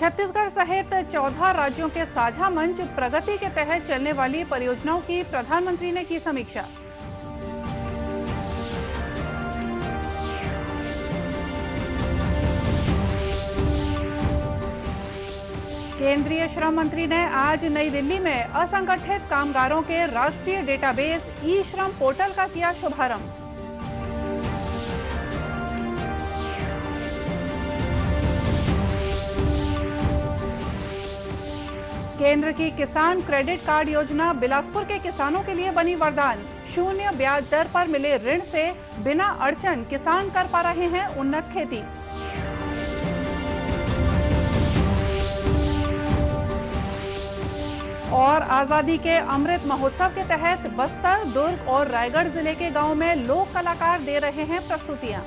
छत्तीसगढ़ सहित 14 राज्यों के साझा मंच प्रगति के तहत चलने वाली परियोजनाओं की प्रधानमंत्री ने की समीक्षा। केंद्रीय श्रम मंत्री ने आज नई दिल्ली में असंगठित कामगारों के राष्ट्रीय डेटाबेस ई श्रम पोर्टल का किया शुभारंभ। केंद्र की किसान क्रेडिट कार्ड योजना बिलासपुर के किसानों के लिए बनी वरदान। 0 ब्याज दर पर मिले ऋण से बिना अड़चन किसान कर पा रहे हैं उन्नत खेती। और आजादी के अमृत महोत्सव के तहत बस्तर, दुर्ग और रायगढ़ जिले के गांव में लोक कलाकार दे रहे हैं प्रस्तुतियां।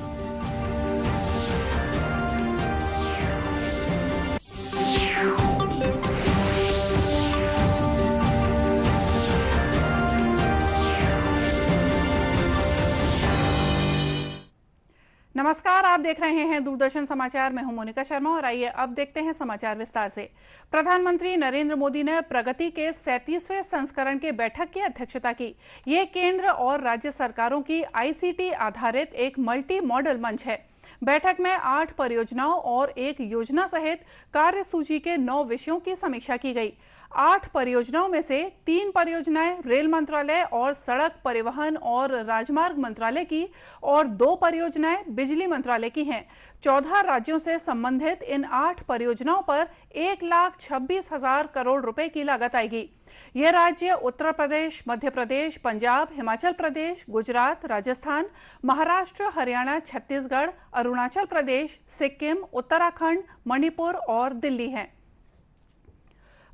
नमस्कार, आप देख रहे हैं दूरदर्शन समाचार। मैं हूं मोनिका शर्मा और आइए अब देखते हैं समाचार विस्तार से। प्रधानमंत्री नरेंद्र मोदी ने प्रगति के 37वें संस्करण के बैठक की अध्यक्षता की। ये केंद्र और राज्य सरकारों की आईसीटी आधारित एक मल्टी मॉडल मंच है। बैठक में 8 परियोजनाओं और एक योजना सहित कार्यसूची के 9 विषयों की समीक्षा की गई। 8 परियोजनाओं में से 3 परियोजनाएं रेल मंत्रालय और सड़क परिवहन और राजमार्ग मंत्रालय की और 2 परियोजनाएं बिजली मंत्रालय की हैं। 14 राज्यों से संबंधित इन 8 परियोजनाओं पर 1,26,000 करोड़ रुपए की लागत आएगी। ये राज्य उत्तर प्रदेश, मध्य प्रदेश, पंजाब, हिमाचल प्रदेश, गुजरात, राजस्थान, महाराष्ट्र, हरियाणा, छत्तीसगढ़, अरुणाचल प्रदेश, सिक्किम, उत्तराखंड, मणिपुर और दिल्ली हैं।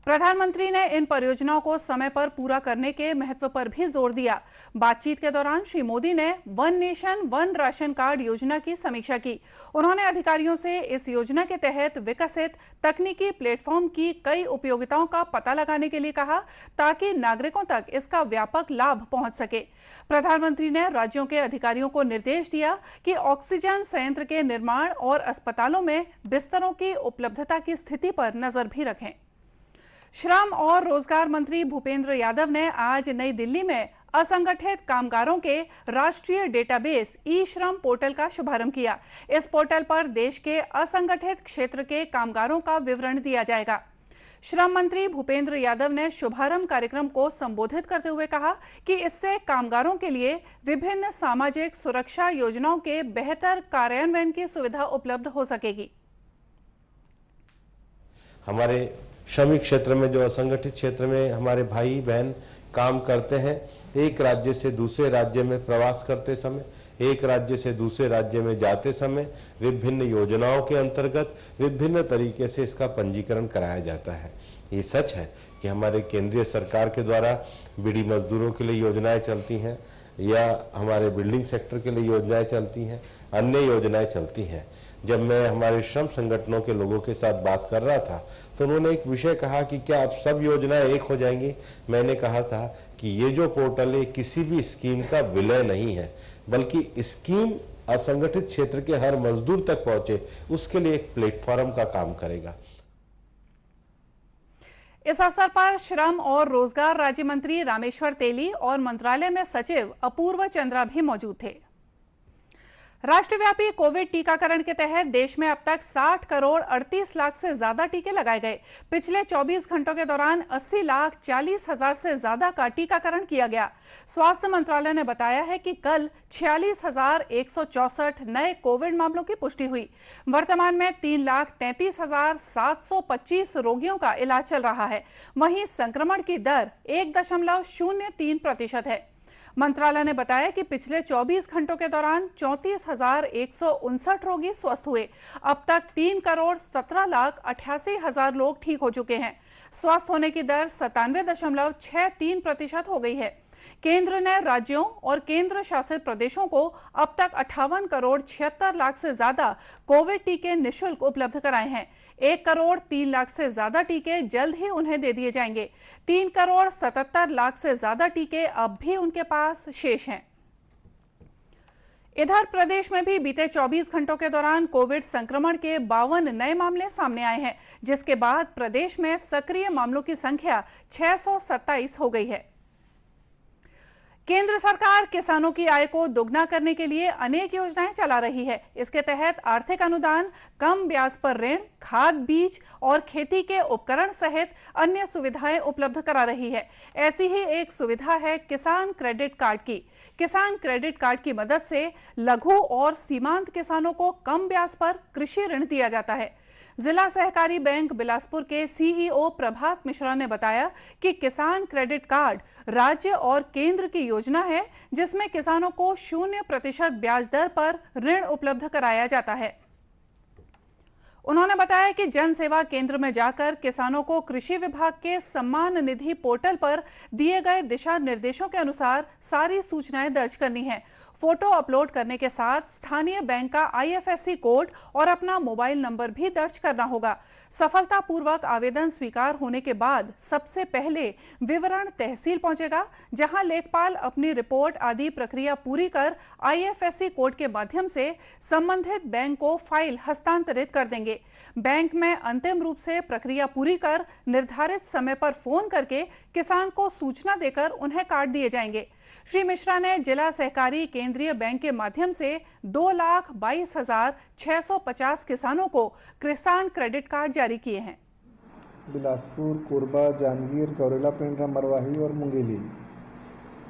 प्रधानमंत्री ने इन परियोजनाओं को समय पर पूरा करने के महत्व पर भी जोर दिया। बातचीत के दौरान श्री मोदी ने one nation one ration card योजना की समीक्षा की। उन्होंने अधिकारियों से इस योजना के तहत विकसित तकनीकी प्लेटफॉर्म की कई उपयोगिताओं का पता लगाने के लिए कहा, ताकि नागरिकों तक इसका व्यापक लाभ पहुंच सके। प्रधानमंत्री ने राज्यों के अधिकारियों को निर्देश दिया कि ऑक्सीजन संयंत्र के निर्माण और अस्पतालों में बिस्तरों की उपलब्धता की स्थिति पर नजर भी रखें। श्रम और रोजगार मंत्री भूपेंद्र यादव ने आज नई दिल्ली में असंगठित कामगारों के राष्ट्रीय डेटाबेस ई श्रम पोर्टल का शुभारंभ किया। इस पोर्टल पर देश के असंगठित क्षेत्र के कामगारों का विवरण दिया जाएगा। श्रम मंत्री भूपेंद्र यादव ने शुभारंभ कार्यक्रम को संबोधित करते हुए कहा कि इससे कामगारों के लिए विभिन्न सामाजिक सुरक्षा योजनाओं के बेहतर कार्यान्वयन की सुविधा उपलब्ध हो सकेगी। हमारे श्रमिक क्षेत्र में, जो असंगठित क्षेत्र में हमारे भाई बहन काम करते हैं, एक राज्य से दूसरे राज्य में प्रवास करते समय, एक राज्य से दूसरे राज्य में जाते समय विभिन्न योजनाओं के अंतर्गत विभिन्न तरीके से इसका पंजीकरण कराया जाता है। ये सच है कि हमारे केंद्रीय सरकार के द्वारा बीड़ी मजदूरों के लिए योजनाएं चलती हैं या हमारे बिल्डिंग सेक्टर के लिए योजनाएं चलती हैं, अन्य योजनाएं चलती हैं। जब मैं हमारे श्रम संगठनों के लोगों के साथ बात कर रहा था तो उन्होंने एक विषय कहा कि क्या अब सब योजनाएं एक हो जाएंगी। मैंने कहा था कि ये जो पोर्टल है किसी भी स्कीम का विलय नहीं है, बल्कि स्कीम असंगठित क्षेत्र के हर मजदूर तक पहुंचे उसके लिए एक प्लेटफॉर्म का काम करेगा। इस अवसर पर श्रम और रोजगार राज्य मंत्री रामेश्वर तेली और मंत्रालय में सचिव अपूर्व चंद्रा भी मौजूद थे। राष्ट्रव्यापी कोविड टीकाकरण के तहत देश में अब तक 60 करोड़ 38 लाख से ज्यादा टीके लगाए गए। पिछले 24 घंटों के दौरान 80,40,000 से ज्यादा का टीकाकरण किया गया। स्वास्थ्य मंत्रालय ने बताया है कि कल 46,164 नए कोविड मामलों की पुष्टि हुई। वर्तमान में 3,33,725 रोगियों का इलाज चल रहा है। वहीं संक्रमण की दर 1.03% है। मंत्रालय ने बताया कि पिछले 24 घंटों के दौरान 34,159 रोगी स्वस्थ हुए। अब तक 3,17,88,000 लोग ठीक हो चुके हैं। स्वस्थ होने की दर 97.63% हो गई है। केंद्र ने राज्यों और केंद्र शासित प्रदेशों को अब तक 58 करोड़ 76 लाख से ज्यादा कोविड टीके निःशुल्क उपलब्ध कराए हैं। 1 करोड़ 3 लाख से ज्यादा टीके जल्द ही उन्हें दे दिए जाएंगे। 3 करोड़ 77 लाख से ज्यादा टीके अब भी उनके पास शेष हैं। इधर प्रदेश में भी बीते 24 घंटों के दौरान कोविड संक्रमण के 52 नए मामले सामने आए हैं, जिसके बाद प्रदेश में सक्रिय मामलों की संख्या 627 हो गई है। केंद्र सरकार किसानों की आय को दोगुना करने के लिए अनेक योजनाएं चला रही है। इसके तहत आर्थिक अनुदान, कम ब्याज पर ऋण, खाद, बीज और खेती के उपकरण सहित अन्य सुविधाएं उपलब्ध करा रही है। ऐसी ही एक सुविधा है किसान क्रेडिट कार्ड की। किसान क्रेडिट कार्ड की मदद से लघु और सीमांत किसानों को कम ब्याज पर कृषि ऋण दिया जाता है। जिला सहकारी बैंक बिलासपुर के सीईओ प्रभात मिश्रा ने बताया कि किसान क्रेडिट कार्ड राज्य और केंद्र की योजना है, जिसमें किसानों को 0% ब्याज दर पर ऋण उपलब्ध कराया जाता है। उन्होंने बताया कि जन सेवा केंद्र में जाकर किसानों को कृषि विभाग के सम्मान निधि पोर्टल पर दिए गए दिशा निर्देशों के अनुसार सारी सूचनाएं दर्ज करनी है। फोटो अपलोड करने के साथ स्थानीय बैंक का IFSC कोड और अपना मोबाइल नंबर भी दर्ज करना होगा। सफलतापूर्वक आवेदन स्वीकार होने के बाद सबसे पहले विवरण तहसील पहुंचेगा, जहां लेखपाल अपनी रिपोर्ट आदि प्रक्रिया पूरी कर IFSC कोड के माध्यम से संबंधित बैंक को फाइल हस्तांतरित कर देंगे। बैंक में अंतिम रूप से प्रक्रिया पूरी कर निर्धारित समय पर फोन करके किसान को सूचना देकर उन्हें कार्ड दिए जाएंगे। श्री मिश्रा ने जिला सहकारी केंद्रीय बैंक के माध्यम से 2,22,650 किसानों को किसान क्रेडिट कार्ड जारी किए हैं। बिलासपुर, कोरबा, जांजगीर, गौरेला, पेंड्रा, मरवाही और मुंगेली,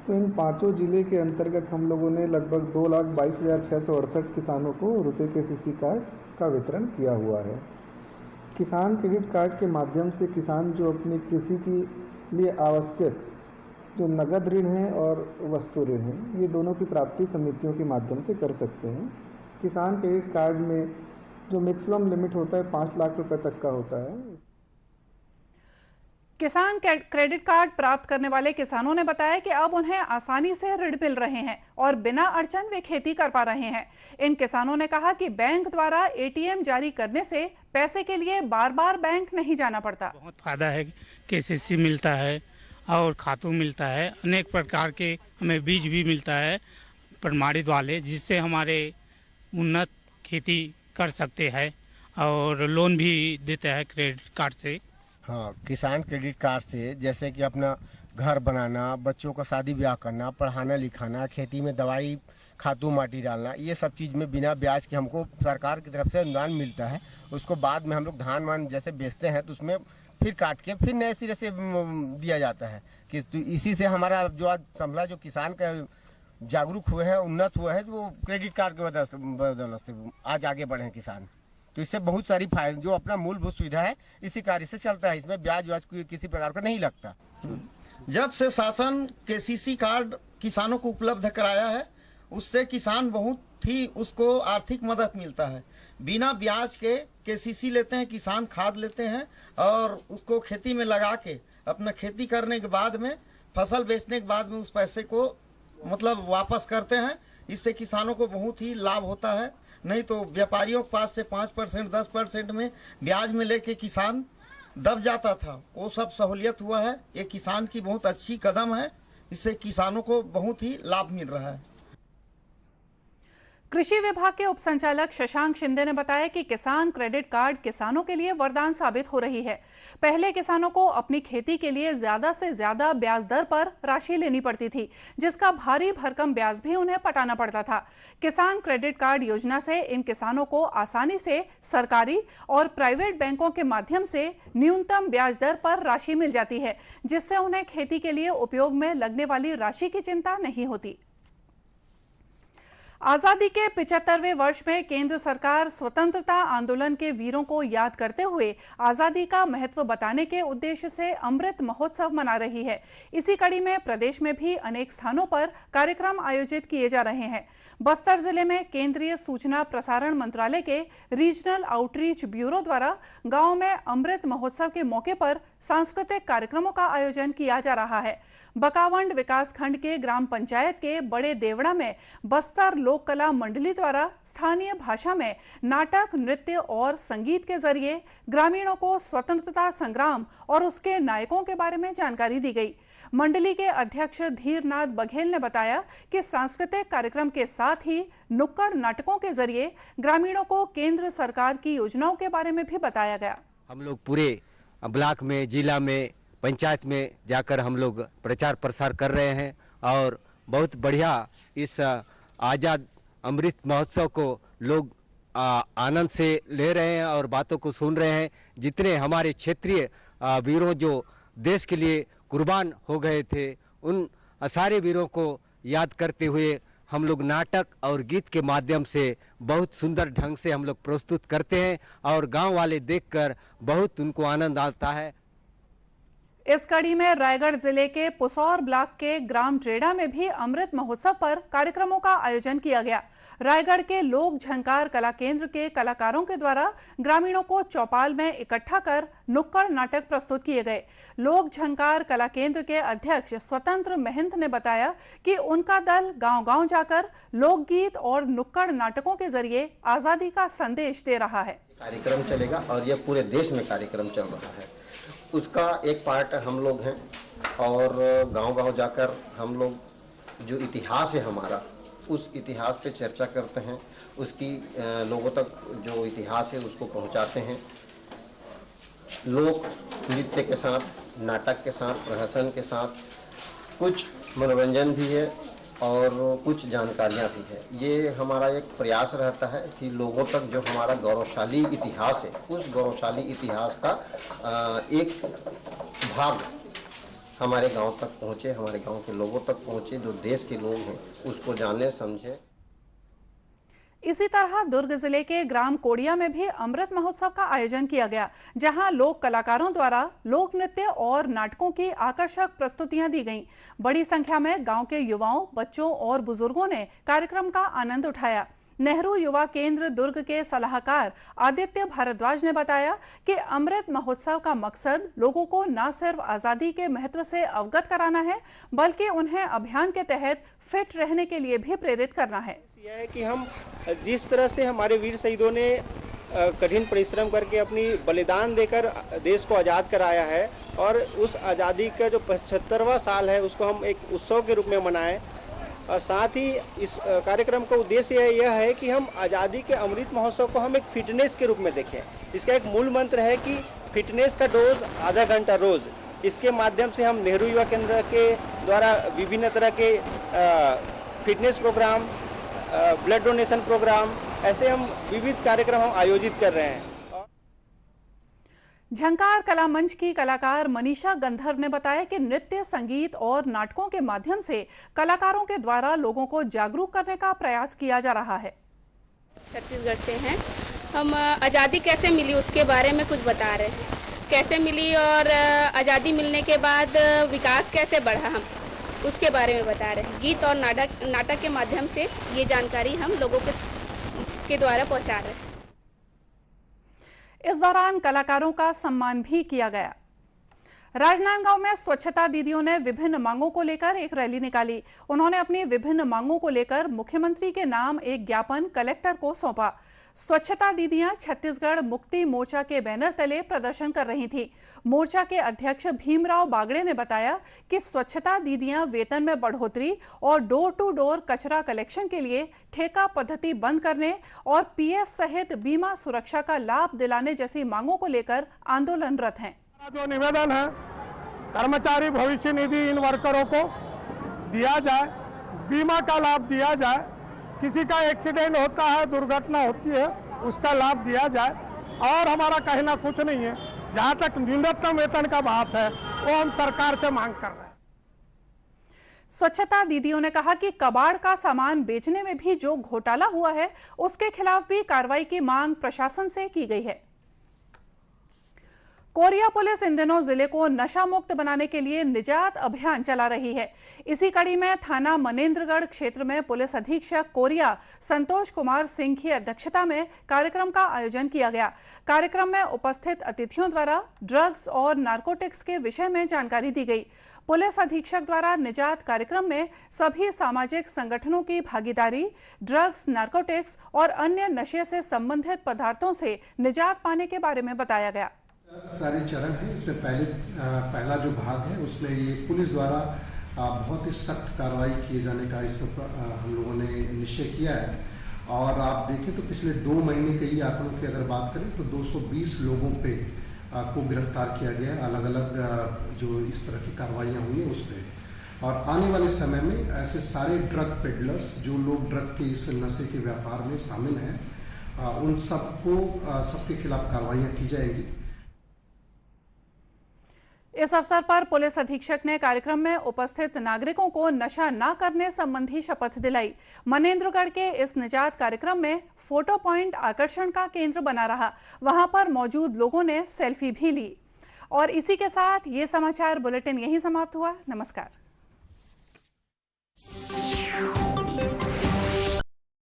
तो इन पांचों जिले के अंतर्गत हम लोगों ने लगभग 2,22,668 किसानों को रुपए के CC कार्ड का वितरण किया हुआ है। किसान क्रेडिट कार्ड के माध्यम से किसान जो अपनी कृषि के लिए आवश्यक जो नगद ऋण है और वस्तु ऋण है, ये दोनों की प्राप्ति समितियों के माध्यम से कर सकते हैं। किसान क्रेडिट कार्ड में जो मैक्सिमम लिमिट होता है 5 लाख रुपए तक का होता है। किसान क्रेडिट कार्ड प्राप्त करने वाले किसानों ने बताया कि अब उन्हें आसानी से ऋण मिल रहे हैं और बिना अड़चन वे खेती कर पा रहे हैं। इन किसानों ने कहा कि बैंक द्वारा ATM जारी करने से पैसे के लिए बार बार बैंक नहीं जाना पड़ता। बहुत फायदा है, KCC मिलता है और खातू मिलता है, अनेक प्रकार के हमें बीज भी मिलता है प्रमाणित वाले, जिससे हमारे उन्नत खेती कर सकते हैं और लोन भी देता है क्रेडिट कार्ड से। हाँ, किसान क्रेडिट कार्ड से जैसे कि अपना घर बनाना, बच्चों का शादी ब्याह करना, पढ़ाना लिखाना, खेती में दवाई खातू माटी डालना, ये सब चीज़ में बिना ब्याज के हमको सरकार की तरफ से अनुदान मिलता है। उसको बाद में हम लोग धान वान जैसे बेचते हैं तो उसमें फिर काट के फिर नए सिरे से दिया जाता है। कि तो इसी से हमारा जो आज संभला जो किसान का जागरूक हुए हैं, उन्नत हुए हैं, वो क्रेडिट कार्ड के बदौलत से आज आगे बढ़े हैं किसान। तो इससे बहुत सारी फायदे, जो अपना मूलभूत सुविधा है इसी कार्य से चलता है। इसमें ब्याज व्याज किसी प्रकार का नहीं लगता। जब से शासन KCC कार्ड किसानों को उपलब्ध कराया है, उससे किसान बहुत ही उसको आर्थिक मदद मिलता है। बिना ब्याज के KCC लेते हैं, किसान खाद लेते हैं और उसको खेती में लगा के अपना खेती करने के बाद में फसल बेचने के बाद में उस पैसे को मतलब वापस करते हैं। इससे किसानों को बहुत ही लाभ होता है। नहीं तो व्यापारियों के पास से 5% 10% में ब्याज में लेके किसान दब जाता था। वो सब सहूलियत हुआ है। ये किसान की बहुत अच्छी कदम है। इससे किसानों को बहुत ही लाभ मिल रहा है। कृषि विभाग के उप संचालक शशांक शिंदे ने बताया कि किसान क्रेडिट कार्ड किसानों के लिए वरदान साबित हो रही है। पहले किसानों को अपनी खेती के लिए ज्यादा से ज्यादा ब्याज दर पर राशि लेनी पड़ती थी, जिसका भारी भरकम ब्याज भी उन्हें पटाना पड़ता था। किसान क्रेडिट कार्ड योजना से इन किसानों को आसानी से सरकारी और प्राइवेट बैंकों के माध्यम से न्यूनतम ब्याज दर पर राशि मिल जाती है, जिससे उन्हें खेती के लिए उपयोग में लगने वाली राशि की चिंता नहीं होती। आजादी के 75वें वर्ष में केंद्र सरकार स्वतंत्रता आंदोलन के वीरों को याद करते हुए आजादी का महत्व बताने के उद्देश्य से अमृत महोत्सव मना रही है। इसी कड़ी में प्रदेश में भी अनेक स्थानों पर कार्यक्रम आयोजित किए जा रहे हैं। बस्तर जिले में केंद्रीय सूचना प्रसारण मंत्रालय के रीजनल आउटरीच ब्यूरो द्वारा गांव में अमृत महोत्सव के मौके पर सांस्कृतिक कार्यक्रमों का आयोजन किया जा रहा है। बकावंड विकास खंड के ग्राम पंचायत के बड़े देवड़ा में बस्तर लोक कला मंडली द्वारा स्थानीय भाषा में नाटक, नृत्य और संगीत के जरिए ग्रामीणों को स्वतंत्रता संग्राम और उसके नायकों के बारे में जानकारी दी गई। मंडली के अध्यक्ष धीरनाथ बघेल ने बताया कि सांस्कृतिक कार्यक्रम के साथ ही नुक्कड़ नाटकों के जरिए ग्रामीणों को केंद्र सरकार की योजनाओं के बारे में भी बताया गया। हम लोग पूरे ब्लॉक में, जिला में, पंचायत में जाकर हम लोग प्रचार प्रसार कर रहे हैं और बहुत बढ़िया इस आज़ाद अमृत महोत्सव को लोग आनंद से ले रहे हैं और बातों को सुन रहे हैं। जितने हमारे क्षेत्रीय वीरों जो देश के लिए कुर्बान हो गए थे, उन सारे वीरों को याद करते हुए हम लोग नाटक और गीत के माध्यम से बहुत सुंदर ढंग से हम लोग प्रस्तुत करते हैं और गांव वाले देखकर बहुत उनको आनंद आता है। इस कड़ी में रायगढ़ जिले के पुसौर ब्लॉक के ग्राम ट्रेडा में भी अमृत महोत्सव पर कार्यक्रमों का आयोजन किया गया। रायगढ़ के लोक झंकार कला केंद्र के कलाकारों के द्वारा ग्रामीणों को चौपाल में इकट्ठा कर नुक्कड़ नाटक प्रस्तुत किए गए। लोक झंकार कला केंद्र के अध्यक्ष स्वतंत्र महंत ने बताया कि उनका दल गांव-गांव जाकर लोकगीत और नुक्कड़ नाटकों के जरिए आजादी का संदेश दे रहा है। कार्यक्रम चलेगा और यह पूरे देश में कार्यक्रम चल रहा है, उसका एक पार्ट हम लोग हैं और गांव-गांव जाकर हम लोग जो इतिहास है हमारा, उस इतिहास पे चर्चा करते हैं, उसकी लोगों तक जो इतिहास है उसको पहुंचाते हैं। लोक नृत्य के साथ, नाटक के साथ, प्रहसन के साथ कुछ मनोरंजन भी है और कुछ जानकारियाँ भी है। ये हमारा एक प्रयास रहता है कि लोगों तक जो हमारा गौरवशाली इतिहास है, उस गौरवशाली इतिहास का एक भाग हमारे गांव तक पहुँचे, हमारे गांव के लोगों तक पहुँचे, जो देश के लोग हैं उसको जाने समझे। इसी तरह दुर्ग जिले के ग्राम कोड़िया में भी अमृत महोत्सव का आयोजन किया गया, जहां लोक कलाकारों द्वारा लोक नृत्य और नाटकों की आकर्षक प्रस्तुतियां दी गईं। बड़ी संख्या में गांव के युवाओं, बच्चों और बुजुर्गों ने कार्यक्रम का आनंद उठाया। नेहरू युवा केंद्र दुर्ग के सलाहकार आदित्य भारद्वाज ने बताया कि अमृत महोत्सव का मकसद लोगों को न सिर्फ आज़ादी के महत्व से अवगत कराना है, बल्कि उन्हें अभियान के तहत फिट रहने के लिए भी प्रेरित करना है। यह है कि हम जिस तरह से हमारे वीर शहीदों ने कठिन परिश्रम करके अपनी बलिदान देकर देश को आज़ाद कराया है और उस आज़ादी का जो 75वां साल है उसको हम एक उत्सव के रूप में मनाएं। और साथ ही इस कार्यक्रम का उद्देश्य यह है कि हम आज़ादी के अमृत महोत्सव को हम एक फिटनेस के रूप में देखें। इसका एक मूल मंत्र है कि फिटनेस का डोज आधा घंटा रोज। इसके माध्यम से हम नेहरू युवा केंद्र के द्वारा विभिन्न तरह के fitness program, blood donation program, ऐसे हम विविध कार्यक्रम हम आयोजित कर रहे हैं। झंकार कला मंच की कलाकार मनीषा गंधर्व ने बताया कि नृत्य, संगीत और नाटकों के माध्यम से कलाकारों के द्वारा लोगों को जागरूक करने का प्रयास किया जा रहा है। छत्तीसगढ़ से हैं हम। आज़ादी कैसे मिली उसके बारे में कुछ बता रहे हैं, कैसे मिली और आज़ादी मिलने के बाद विकास कैसे बढ़ा, हम उसके बारे में बता रहे हैं। गीत और नाटक के माध्यम से ये जानकारी हम लोगों के द्वारा पहुंचा रहे हैं। इस दौरान कलाकारों का सम्मान भी किया गया। राजनांदगांव में स्वच्छता दीदियों ने विभिन्न मांगों को लेकर एक रैली निकाली। उन्होंने अपनी विभिन्न मांगों को लेकर मुख्यमंत्री के नाम एक ज्ञापन कलेक्टर को सौंपा। स्वच्छता दीदियां छत्तीसगढ़ मुक्ति मोर्चा के बैनर तले प्रदर्शन कर रही थीं। मोर्चा के अध्यक्ष भीमराव बागड़े ने बताया कि स्वच्छता दीदियां वेतन में बढ़ोतरी और डोर टू डोर कचरा कलेक्शन के लिए ठेका पद्धति बंद करने और पीएफ सहित बीमा सुरक्षा का लाभ दिलाने जैसी मांगों को लेकर आंदोलनरत हैं। जो निवेदन है, कर्मचारी भविष्य निधि इन वर्करों को दिया जाए, बीमा का लाभ दिया जाए, किसी का एक्सीडेंट होता है, दुर्घटना होती है, उसका लाभ दिया जाए। और हमारा कहना कुछ नहीं है, जहाँ तक न्यूनतम वेतन का बात है वो हम सरकार से मांग कर रहे हैं। स्वच्छता दीदियों ने कहा कि कबाड़ का सामान बेचने में भी जो घोटाला हुआ है, उसके खिलाफ भी कार्रवाई की मांग प्रशासन से की गई है। कोरिया पुलिस इन दिनों जिले को नशा मुक्त बनाने के लिए निजात अभियान चला रही है। इसी कड़ी में थाना मनेंद्रगढ़ क्षेत्र में पुलिस अधीक्षक कोरिया संतोष कुमार सिंह की अध्यक्षता में कार्यक्रम का आयोजन किया गया। कार्यक्रम में उपस्थित अतिथियों द्वारा ड्रग्स और नारकोटिक्स के विषय में जानकारी दी गई। पुलिस अधीक्षक द्वारा निजात कार्यक्रम में सभी सामाजिक संगठनों की भागीदारी, ड्रग्स, नारकोटिक्स और अन्य नशे से संबंधित पदार्थों से निजात पाने के बारे में बताया गया। सारे चरण हैं। इसमें पहला जो भाग है उसमें ये पुलिस द्वारा बहुत ही सख्त कार्रवाई किए जाने का इसमें हम लोगों ने निश्चय किया है। और आप देखें तो पिछले 2 महीने के ही आंकड़ों की अगर बात करें तो 220 लोगों पे को गिरफ्तार किया गया, अलग अलग जो इस तरह की कार्रवाइयाँ हुई हैं उस पर। और आने वाले समय में ऐसे सारे ड्रग पेडलर्स जो लोग ड्रग के इस नशे के व्यापार में शामिल हैं उन सबके खिलाफ कार्रवाइयाँ की जाएंगी। इस अवसर पर पुलिस अधीक्षक ने कार्यक्रम में उपस्थित नागरिकों को नशा न करने संबंधी शपथ दिलाई। मनेंद्रगढ़ के इस निजात कार्यक्रम में फोटो पॉइंट आकर्षण का केंद्र बना रहा। वहां पर मौजूद लोगों ने सेल्फी भी ली। और इसी के साथ ये समाचार बुलेटिन यहीं समाप्त हुआ। नमस्कार।